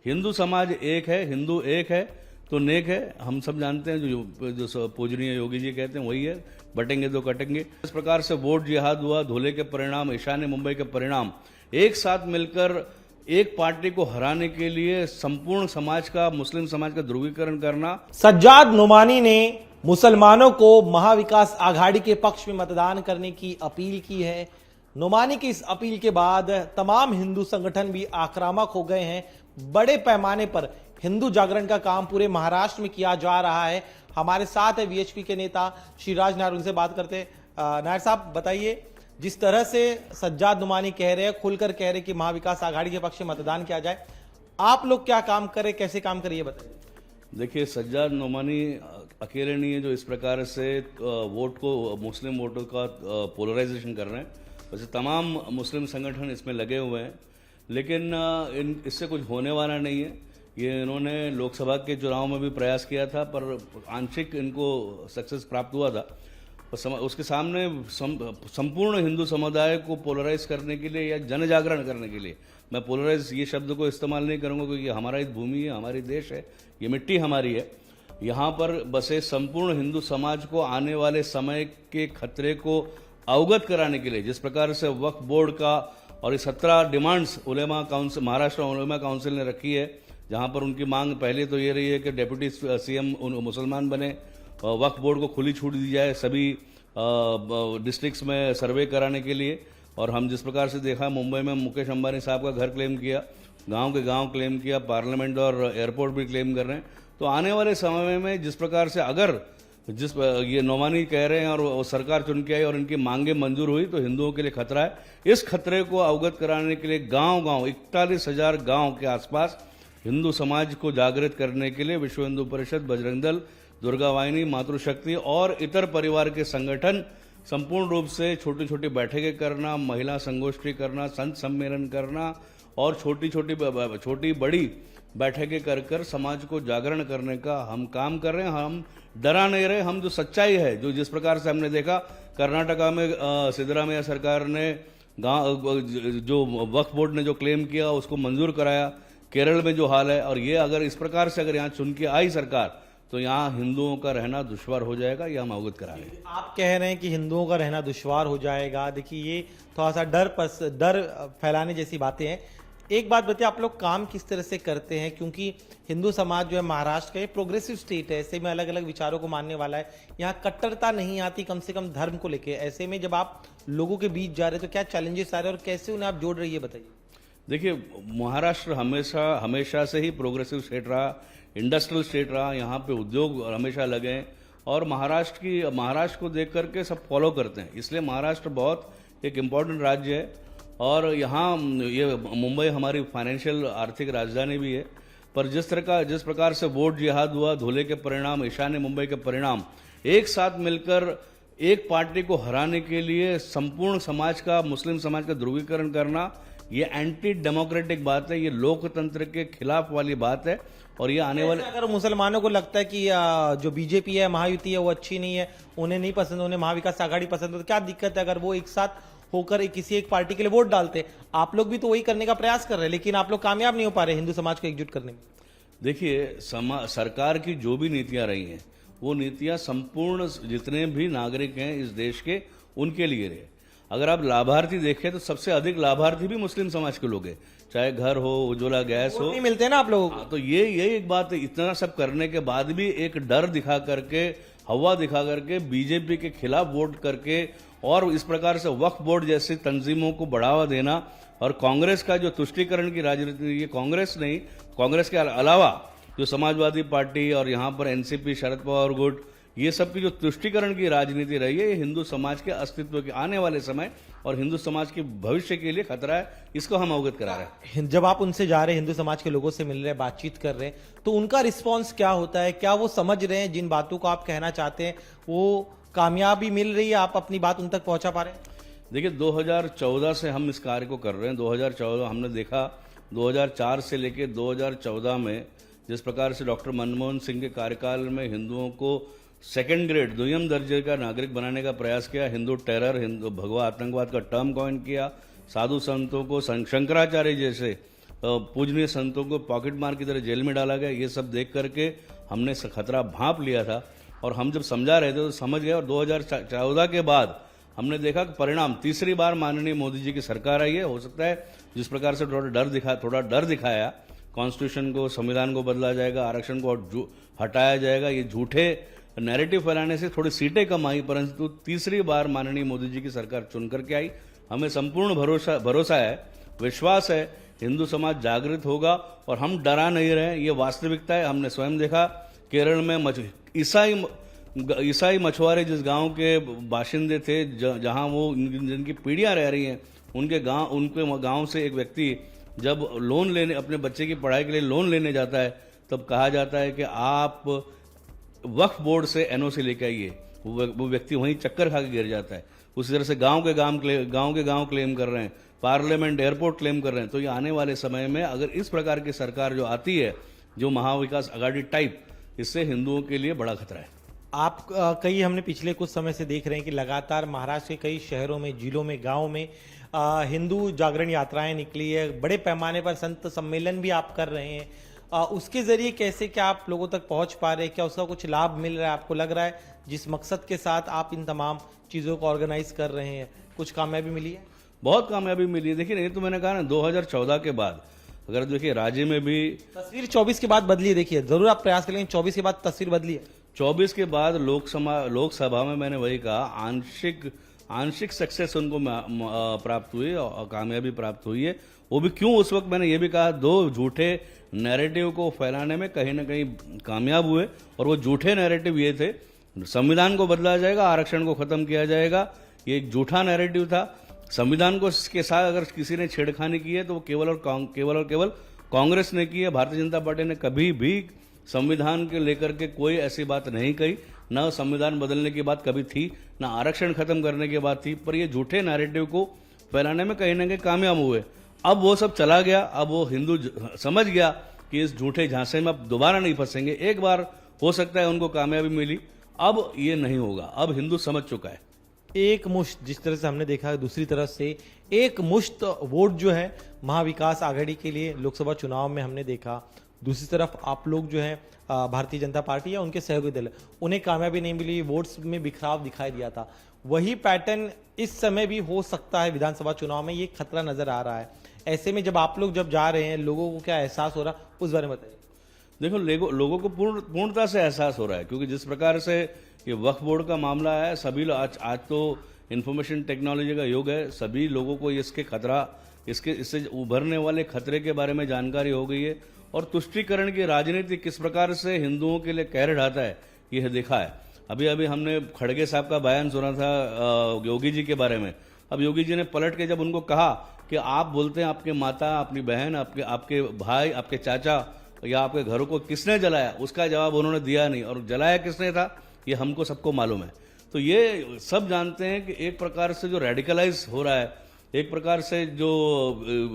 हिंदू समाज एक है, हिंदू एक है तो नेक है। हम सब जानते हैं, जो पूजनीय योगी जी कहते हैं वही है, बटेंगे तो कटेंगे। इस प्रकार से वोट जिहाद हुआ, धुले के परिणाम, ईशान्य मुंबई के परिणाम, एक साथ मिलकर एक पार्टी को हराने के लिए संपूर्ण समाज का, मुस्लिम समाज का ध्रुवीकरण करना। सज्जाद नोमानी ने मुसलमानों को महाविकास आघाड़ी के पक्ष में मतदान करने की अपील की है। नोमानी की इस अपील के बाद तमाम हिंदू संगठन भी आक्रामक हो गए हैं। बड़े पैमाने पर हिंदू जागरण का काम पूरे महाराष्ट्र में किया जा रहा है। हमारे साथ है वीएचपी के नेता श्रीराज नायर, उनसे बात करते हैं। नायर साहब बताइए, जिस तरह से सज्जाद नोमानी कह रहे हैं, खुलकर कह रहे हैं कि महाविकास आघाड़ी के पक्ष में मतदान किया जाए, आप लोग क्या काम करें, कैसे काम करें, ये बताइए। देखिए, सज्जाद नोमानी अकेले नहीं है जो इस प्रकार से वोट को, मुस्लिम वोटों का पोलराइजेशन कर रहे हैं। वैसे तमाम मुस्लिम संगठन इसमें लगे हुए हैं, लेकिन इससे कुछ होने वाला नहीं है। ये इन्होंने लोकसभा के चुनाव में भी प्रयास किया था, पर आंशिक इनको सक्सेस प्राप्त हुआ था। उसके सामने संपूर्ण हिंदू समुदाय को पोलराइज करने के लिए या जन जागरण करने के लिए, मैं पोलराइज ये शब्द को इस्तेमाल नहीं करूंगा क्योंकि हमारी भूमि है, हमारी देश है, ये मिट्टी हमारी है। यहाँ पर बसे संपूर्ण हिंदू समाज को आने वाले समय के खतरे को अवगत कराने के लिए, जिस प्रकार से वक्फ बोर्ड का और ये 17 डिमांड्स उलेमा काउंसिल, महाराष्ट्र उलेमा काउंसिल ने रखी है, जहां पर उनकी मांग पहले तो ये रही है कि डेप्यूटी सीएम मुसलमान बने, वक्फ बोर्ड को खुली छूट दी जाए सभी डिस्ट्रिक्ट्स में सर्वे कराने के लिए। और हम जिस प्रकार से देखा, मुंबई में मुकेश अंबानी साहब का घर क्लेम किया, गांव के गांव क्लेम किया, पार्लियामेंट और एयरपोर्ट भी क्लेम कर रहे हैं। तो आने वाले समय में जिस प्रकार से अगर ये नोमानी कह रहे हैं और वो सरकार चुन के आई और इनकी मांगे मंजूर हुई तो हिंदुओं के लिए खतरा है। इस खतरे को अवगत कराने के लिए गांव-गांव 41,000 गांव के आसपास हिंदू समाज को जागृत करने के लिए विश्व हिंदू परिषद, बजरंग दल, दुर्गा वाहिनी, मातृशक्ति और इतर परिवार के संगठन संपूर्ण रूप से छोटी छोटी बैठकें करना, महिला संगोष्ठी करना, संत सम्मेलन करना और छोटी बड़ी बैठकें कर कर समाज को जागरण करने का हम काम कर रहे हैं। हम डरा नहीं रहे। हम जो सच्चाई है, जो जिस प्रकार से हमने देखा कर्नाटका में सिद्धरामैया सरकार ने जो वक्फ बोर्ड ने जो क्लेम किया उसको मंजूर कराया, केरल में जो हाल है, और ये अगर इस प्रकार से अगर यहाँ चुन के आई सरकार तो यहाँ हिंदुओं का रहना दुश्वार हो जाएगा, ये हम अवगत करा रहे हैं। आप कह रहे हैं कि हिंदुओं का रहना दुश्वार हो जाएगा। देखिए, ये थोड़ा सा डर फैलाने जैसी बातें हैं। एक बात बताइए, आप लोग काम किस तरह से करते हैं? क्योंकि हिंदू समाज जो है महाराष्ट्र का ये प्रोग्रेसिव स्टेट है, ऐसे में अलग अलग विचारों को मानने वाला है, यहाँ कट्टरता नहीं आती, कम से कम धर्म को लेके। ऐसे में जब आप लोगों के बीच जा रहे हैं तो क्या चैलेंजेस आ रहे हैं और कैसे उन्हें आप जोड़ रही है, बताइए। देखिए, महाराष्ट्र हमेशा से ही प्रोग्रेसिव स्टेट रहा, इंडस्ट्रियल स्टेट रहा, यहाँ पे उद्योग हमेशा लगे हैं और महाराष्ट्र को देख करके सब फॉलो करते हैं। इसलिए महाराष्ट्र बहुत एक इम्पॉर्टेंट राज्य है और यहाँ ये मुंबई हमारी फाइनेंशियल आर्थिक राजधानी भी है। पर जिस प्रकार से वोट जिहाद हुआ, धुले के परिणाम, ईशान्य मुंबई के परिणाम, एक साथ मिलकर एक पार्टी को हराने के लिए संपूर्ण समाज का, मुस्लिम समाज का ध्रुवीकरण करना, ये एंटी डेमोक्रेटिक बात है, ये लोकतंत्र के खिलाफ वाली बात है। और ये आने वाले, अगर मुसलमानों को लगता है कि जो बीजेपी है, महायुति है, वो अच्छी नहीं है, उन्हें नहीं पसंद, उन्हें महाविकास आघाड़ी पसंद है, तो क्या दिक्कत है अगर वो एक साथ होकर किसी एक पार्टी के लिए वोट डालते? आप लोग भी तो वही करने का प्रयास कर रहे हैं, लेकिन आप लोग कामयाब नहीं हो पा रहे हिंदू समाज को एकजुट करने में। देखिए, सरकार की जो भी नीतियां रही हैं वो नीतियां संपूर्ण जितने भी नागरिक हैं इस देश के उनके लिए रहे। अगर आप लाभार्थी देखें तो सबसे अधिक लाभार्थी भी मुस्लिम समाज के लोग हैं, चाहे घर हो, उज्ज्वला गैस हो, नहीं मिलते ना आप लोगों को। तो ये एक बात है। इतना सब करने के बाद भी एक डर दिखा करके, हवा दिखा करके, बीजेपी के खिलाफ वोट करके और इस प्रकार से वक्फ बोर्ड जैसी तंजीमों को बढ़ावा देना और कांग्रेस का जो तुष्टीकरण की राजनीति, ये कांग्रेस नहीं, कांग्रेस के अलावा जो समाजवादी पार्टी और यहाँ पर एनसीपी, शरद पवार गुट, ये सब की जो तुष्टीकरण की राजनीति रही है, ये हिंदू समाज के अस्तित्व के आने वाले समय और हिंदू समाज के भविष्य के लिए खतरा है। इसको हम अवगत करा रहे हैं। जब आप उनसे जा रहे हैं, हिंदू समाज के लोगों से मिल रहे हैं, बातचीत कर रहे हैं, तो उनका रिस्पॉन्स क्या होता है? क्या वो समझ रहे हैं जिन बातों को आप कहना चाहते हैं? वो कामयाबी मिल रही है? आप अपनी बात उन तक पहुंचा पा रहे हैं? देखिए, 2014 से हम इस कार्य को कर रहे हैं। 2014 हमने देखा, 2004 से लेकर 2014 में जिस प्रकार से डॉक्टर मनमोहन सिंह के कार्यकाल में हिंदुओं को सेकंड ग्रेड, द्वितीय दर्जे का नागरिक बनाने का प्रयास किया, हिंदू टेरर, हिंदू भगवा आतंकवाद का टर्म कॉइन किया, साधु संतों को शंकराचार्य जैसे पूजनीय संतों को पॉकेट मार की तरह जेल में डाला गया, ये सब देख करके हमने खतरा भांप लिया था। और हम जब समझा रहे थे तो समझ गए, और 2014 के बाद हमने देखा कि परिणाम तीसरी बार माननीय मोदी जी की सरकार आई है। हो सकता है जिस प्रकार से थोड़ा डर दिखाया, कॉन्स्टिट्यूशन को, संविधान को बदला जाएगा, आरक्षण को हटाया जाएगा, ये झूठे नैरेटिव फैलाने से थोड़ी सीटें कम आई, परंतु तीसरी बार माननीय मोदी जी की सरकार चुन करके आई। हमें संपूर्ण भरोसा है, विश्वास है, हिंदू समाज जागृत होगा और हम डरा नहीं रहे। ये वास्तविकता है। हमने स्वयं देखा केरल में ईसाई मछुआरे जिस गांव के बाशिंदे थे, जहां वो जिनकी पीढ़ियां रह रही हैं, उनके गांव से एक व्यक्ति जब लोन लेने, अपने बच्चे की पढ़ाई के लिए लोन लेने जाता है, तब कहा जाता है कि आप वक्फ बोर्ड से एनओसी लेके आइए। वो व्यक्ति वहीं चक्कर खा के गिर जाता है। उसी तरह से गांव के गांव क्लेम कर रहे हैं, पार्लियामेंट, एयरपोर्ट क्लेम कर रहे हैं। तो ये आने वाले समय में अगर इस प्रकार की सरकार जो आती है, जो महाविकास आघाड़ी टाइप, इससे हिंदुओं के लिए बड़ा खतरा है। आप कई हमने पिछले कुछ समय से देख रहे हैं कि लगातार महाराष्ट्र के कई शहरों में, जिलों में, गाँव में हिंदू जागरण यात्राएं निकली है। बड़े पैमाने पर संत सम्मेलन भी आप कर रहे हैं। उसके जरिए कैसे क्या आप लोगों तक पहुंच पा रहे हैं? क्या उसका कुछ लाभ मिल रहा है? आपको लग रहा है जिस मकसद के साथ आप इन तमाम चीज़ों को ऑर्गेनाइज कर रहे हैं, कुछ कामयाबी मिली है? बहुत कामयाबी मिली है। देखिए, ये तो मैंने कहा ना, 2014 के बाद अगर देखिए राज्य में भी तस्वीर 24 के बाद बदली है। देखिए, जरूर आप प्रयास करेंगे, 24 के बाद तस्वीर बदली है। 24 के बाद लोकसभा में मैंने वही कहा, आंशिक सक्सेस उनको प्राप्त हुई और कामयाबी प्राप्त हुई है। वो भी क्यों? उस वक्त मैंने ये भी कहा, दो झूठे नैरेटिव को फैलाने में कहीं ना कहीं कामयाब हुए। और वो झूठे नैरेटिव ये थे, संविधान को बदला जाएगा, आरक्षण को खत्म किया जाएगा। ये एक झूठा नैरेटिव था। संविधान को के साथ अगर किसी ने छेड़खानी की है तो वो केवल और केवल कांग्रेस ने की है। भारतीय जनता पार्टी ने कभी भी संविधान के लेकर के कोई ऐसी बात नहीं कही। न संविधान बदलने की बात कभी थी, न आरक्षण खत्म करने की बात थी। पर ये झूठे नैरेटिव को फैलाने में कहीं ना कहीं कामयाब हुए। अब वो सब चला गया। अब वो हिंदू समझ गया कि इस झूठे झांसे में अब दोबारा नहीं फंसेंगे। एक बार हो सकता है उनको कामयाबी मिली, अब ये नहीं होगा। अब हिंदू समझ चुका है। एक मुश्त, जिस तरह से हमने देखा, दूसरी तरफ से एक मुश्त वोट जो है महाविकास आघाड़ी के लिए लोकसभा चुनाव में हमने देखा। दूसरी तरफ आप लोग जो है भारतीय जनता पार्टी या उनके सहयोगी दल, उन्हें कामयाबी नहीं मिली, वोट्स में बिखराव दिखाई दिया था। वही पैटर्न इस समय भी हो सकता है विधानसभा चुनाव में, ये खतरा नजर आ रहा है। ऐसे में जब आप लोग जा रहे हैं, लोगों को क्या एहसास हो रहा है, उस बारे में बताइए। देखो, लोगों को पूर्णता से एहसास हो रहा है, क्योंकि जिस प्रकार से ये वक्फ बोर्ड का मामला है, सभी लोग आज तो इंफॉर्मेशन टेक्नोलॉजी का युग है, सभी लोगों को इससे उभरने वाले खतरे के बारे में जानकारी हो गई है। और तुष्टीकरण की राजनीति किस प्रकार से हिंदुओं के लिए कहर ढाता है, यह देखा है। अभी हमने खड़गे साहब का बयान सुना था योगी जी के बारे में। अब योगी जी ने पलट के जब उनको कहा कि आप बोलते हैं आपके माता, अपनी बहन, आपके भाई, आपके चाचा या आपके घरों को किसने जलाया, उसका जवाब उन्होंने दिया नहीं। और जलाया किसने था, ये हमको सबको मालूम है। तो ये सब जानते हैं कि एक प्रकार से जो रेडिकलाइज हो रहा है, एक प्रकार से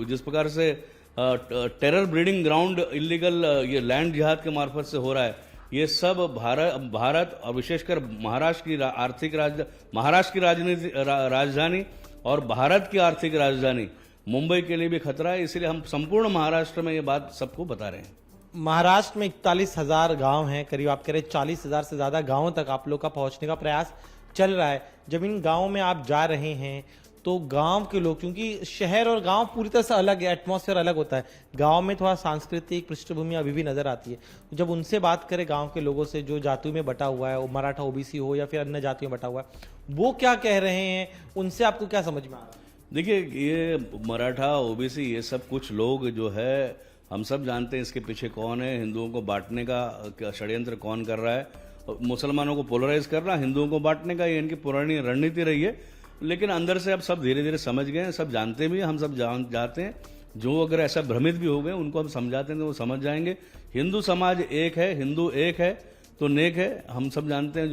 जिस प्रकार से टेरर ब्रीडिंग ग्राउंड इलीगल ये लैंड जिहाद के मार्फत से हो रहा है, ये सब भारत और विशेषकर महाराष्ट्र की राजधानी और भारत की आर्थिक राजधानी मुंबई के लिए भी खतरा है। इसलिए हम संपूर्ण महाराष्ट्र में ये बात सबको बता रहे हैं। महाराष्ट्र में 41,000 गांव हैं, करीब आप कह रहे 40,000 से ज्यादा गांवों तक आप लोग का पहुंचने का प्रयास चल रहा है। जब इन गांवों में आप जा रहे हैं तो गांव के लोग, क्योंकि शहर और गांव पूरी तरह से अलग है, एटमॉस्फेयर अलग होता है, गांव में थोड़ा सांस्कृतिक पृष्ठभूमि अभी भी नजर आती है। जब उनसे बात करें गांव के लोगों से, जो जातियों में बटा हुआ है, वो मराठा ओबीसी हो या फिर अन्य जातियों में बटा हुआ है, वो क्या कह रहे हैं, उनसे आपको क्या समझ में आ रहा है? देखिए, ये मराठा ओबीसी ये सब कुछ लोग जो है, हम सब जानते हैं इसके पीछे कौन है। हिंदुओं को बांटने का षड्यंत्र कौन कर रहा है, मुसलमानों को पोलराइज करना, हिंदुओं को बांटने का, ये इनकी पुरानी रणनीति रही है। लेकिन अंदर से अब सब धीरे धीरे समझ गए हैं, सब जानते भी हैं, हम सब जाते हैं। जो अगर ऐसा भ्रमित भी हो गए, उनको हम समझाते हैं तो वो समझ जाएंगे। हिंदू समाज एक है, हिंदू एक है तो नेक है। हम सब जानते हैं,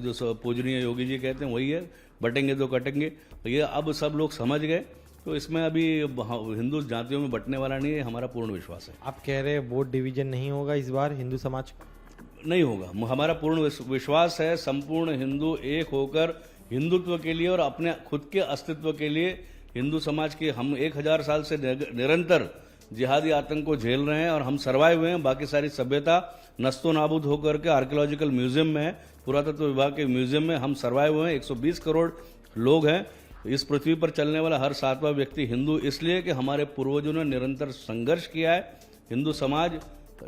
जो पूजनीय योगी जी कहते हैं वही है, बटेंगे तो कटेंगे। ये अब सब लोग समझ गए, तो इसमें अभी हिंदू जातियों में बंटने वाला नहीं है, हमारा पूर्ण विश्वास है। आप कह रहे हैं वोट डिवीजन नहीं होगा इस बार हिंदू समाज? नहीं होगा, हमारा पूर्ण विश्वास है। संपूर्ण हिंदू एक होकर हिंदुत्व के लिए और अपने खुद के अस्तित्व के लिए, हिंदू समाज के हम 1000 साल से निरंतर जिहादी आतंक को झेल रहे हैं और हम सर्वाइव हुए हैं। बाकी सारी सभ्यता नस्तो नाबूद होकर के आर्कियोलॉजिकल म्यूजियम में है, पुरातत्व विभाग के म्यूजियम में हम सर्वाइव हुए हैं। 120 करोड़ लोग हैं। इस पृथ्वी पर चलने वाला हर 7वां व्यक्ति हिंदू इसलिए कि हमारे पूर्वजों ने निरंतर संघर्ष किया है। हिंदू समाज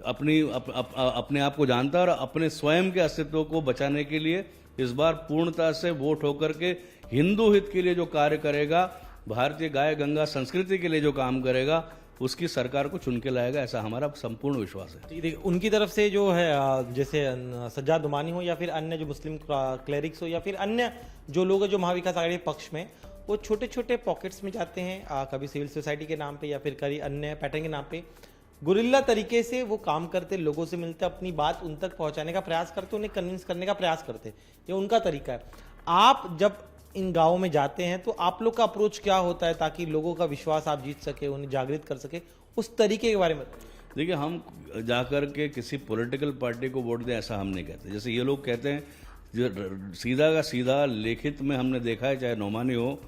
अपने आप को जानता है और अपने स्वयं के अस्तित्व को बचाने के लिए इस बार पूर्णता से वोट होकर के हिंदू हित के लिए जो कार्य करेगा, भारतीय गाय गंगा संस्कृति के लिए जो काम करेगा, उसकी सरकार को चुन के लाएगा, ऐसा हमारा संपूर्ण विश्वास है। देखिए, उनकी तरफ से जो है जैसे सज्जाद दुमानी हो या फिर अन्य जो मुस्लिम क्लेरिक्स हो या फिर अन्य जो लोग हैं जो महाविकास आघाड़ी पक्ष में, वो छोटे छोटे पॉकेट्स में जाते हैं, कभी सिविल सोसाइटी के नाम पे या फिर कभी अन्य पैटर्न के नाम पे गुरिल्ला तरीके से वो काम करते, लोगों से मिलते, अपनी बात उन तक पहुंचाने का प्रयास करते, उन्हें कन्विंस करने का प्रयास करते। ये उनका तरीका है। आप जब इन गाँवों में जाते हैं तो आप लोग का अप्रोच क्या होता है ताकि लोगों का विश्वास आप जीत सके, उन्हें जागृत कर सके, उस तरीके के बारे में? देखिए, हम जाकर के किसी पॉलिटिकल पार्टी को वोट दें ऐसा हम नहीं कहते। जैसे ये लोग कहते हैं, जो सीधा का सीधा लिखित में हमने देखा है, चाहे नोमानी हो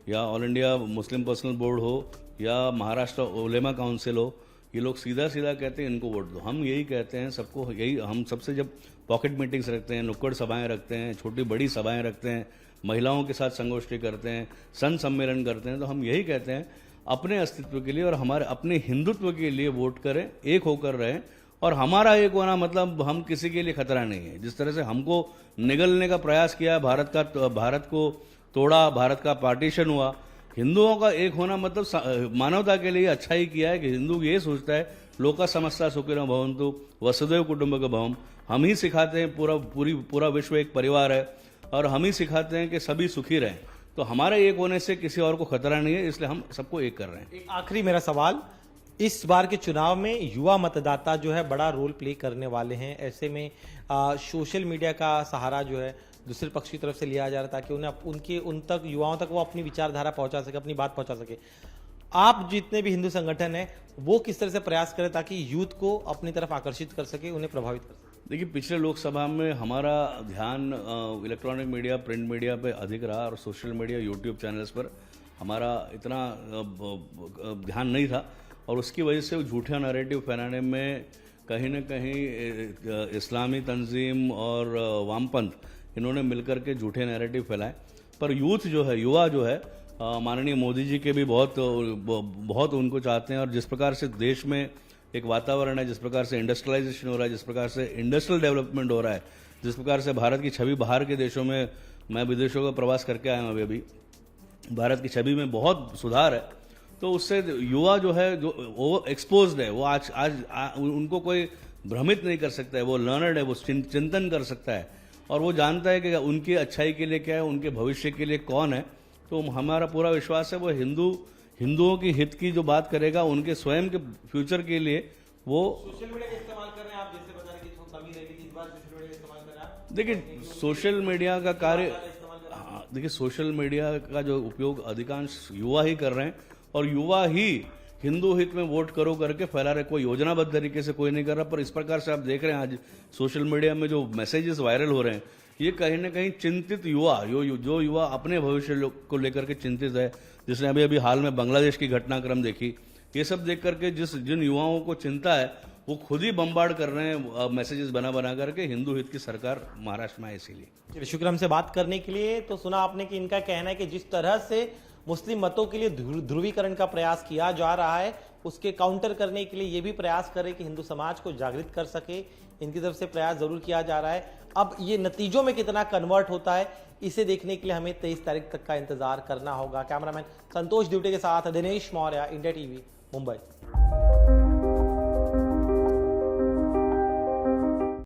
या all India Muslim personal board हो या महाराष्ट्र उलेमा काउंसिल हो, ये लोग सीधा सीधा कहते हैं इनको वोट दो। हम यही कहते हैं सबको, यही हम सबसे जब पॉकेट मीटिंग्स रखते हैं, नुक्कड़ सभाएं रखते हैं, छोटी बड़ी सभाएं रखते हैं, महिलाओं के साथ संगोष्ठी करते हैं, संत सम्मेलन करते हैं, तो हम यही कहते हैं अपने अस्तित्व के लिए और हमारे अपने हिंदुत्व के लिए वोट करें, एक होकर रहें। और हमारा एक होना मतलब हम किसी के लिए खतरा नहीं है। जिस तरह से हमको निगलने का प्रयास किया, भारत को तोड़ा, भारत का पार्टीशन हुआ, हिंदुओं का एक होना मतलब मानवता के लिए अच्छा ही किया है कि हिंदू ये सोचता है लोका समस्ता सुखिनो भवन्तु वसुधैव कुटुंबकम्। हम ही सिखाते हैं, पूरा विश्व एक परिवार है और हम ही सिखाते हैं कि सभी सुखी रहें। तो हमारे एक होने से किसी और को खतरा नहीं है, इसलिए हम सबको एक कर रहे हैं। एक आखिरी मेरा सवाल, इस बार के चुनाव में युवा मतदाता जो है बड़ा रोल प्ले करने वाले हैं। ऐसे में सोशल मीडिया का सहारा जो है दूसरे पक्ष की तरफ से लिया जा रहा है ताकि उन्हें उन तक युवाओं तक वो अपनी विचारधारा पहुंचा सके, अपनी बात पहुंचा सके। आप जितने भी हिंदू संगठन है वो किस तरह से प्रयास करें ताकि यूथ को अपनी तरफ आकर्षित कर सके, उन्हें प्रभावित कर सके? देखिए, पिछले लोकसभा में हमारा ध्यान इलेक्ट्रॉनिक मीडिया, प्रिंट मीडिया पे अधिक रहा और सोशल मीडिया, यूट्यूब चैनल्स पर हमारा इतना ध्यान नहीं था और उसकी वजह से झूठा नैरेटिव फैलाने में कहीं न कहीं इस्लामी तंजीम और वामपंथ इन्होंने मिलकर के झूठे नैरेटिव फैलाए। पर यूथ जो है, युवा जो है, माननीय मोदी जी के भी बहुत उनको चाहते हैं और जिस प्रकार से देश में एक वातावरण है, जिस प्रकार से इंडस्ट्रियलाइजेशन हो रहा है, जिस प्रकार से इंडस्ट्रियल डेवलपमेंट हो रहा है, जिस प्रकार से भारत की छवि बाहर के देशों में, मैं विदेशों का प्रवास करके आया हूँ अभी, भारत की छवि में बहुत सुधार है। तो उससे युवा जो है, जो वो एक्सपोज्ड है, वो आज उनको कोई भ्रमित नहीं कर सकता है। वो लर्नर्ड है, वो चिंतन कर सकता है और वो जानता है कि उनकी अच्छाई के लिए क्या है, उनके भविष्य के लिए कौन है। तो हमारा पूरा विश्वास है वो हिंदुओं की हित की जो बात करेगा, उनके स्वयं के फ्यूचर के लिए वो सोशल मीडिया का इस्तेमाल कर रहे हैं। आप जैसे बता रहे हैं कि कमी रहेगी, इस बार सोशल मीडिया का इस्तेमाल कर रहे हैं आप? देखिए, सोशल मीडिया का कार्य, देखिए सोशल मीडिया का जो उपयोग अधिकांश युवा ही कर रहे हैं और युवा ही हिंदू हित में वोट करो करके फैला रहे। कोई योजनाबद्ध तरीके से कोई नहीं कर रहा। पर इस प्रकार से आप देख रहे हैं आज सोशल मीडिया में जो मैसेजेस वायरल हो रहे हैं, ये कहीं ना कहीं चिंतित युवा, जो युवा अपने भविष्य को लेकर के चिंतित है, जिसने अभी हाल में बांग्लादेश की घटनाक्रम देखी, ये सब देख करके जिन युवाओं को चिंता है वो खुद ही बम्बार्ड कर रहे हैं मैसेजेस बना करके। हिंदू हित की सरकार महाराष्ट्र में है, इसीलिए। शुक्र हमसे बात करने के लिए। तो सुना आपने कि इनका कहना है कि जिस तरह से मुस्लिम मतों के लिए ध्रुवीकरण का प्रयास किया जा रहा है, उसके काउंटर करने के लिए ये भी प्रयास करे कि हिंदू समाज को जागृत कर सके। इनकी तरफ से प्रयास जरूर किया जा रहा है। अब ये नतीजों में कितना कन्वर्ट होता है, इसे देखने के लिए हमें 23 तारीख तक का इंतजार करना होगा। कैमरामैन संतोष दिवटे के साथ दिनेश मौर्य, इंडिया टीवी, मुंबई।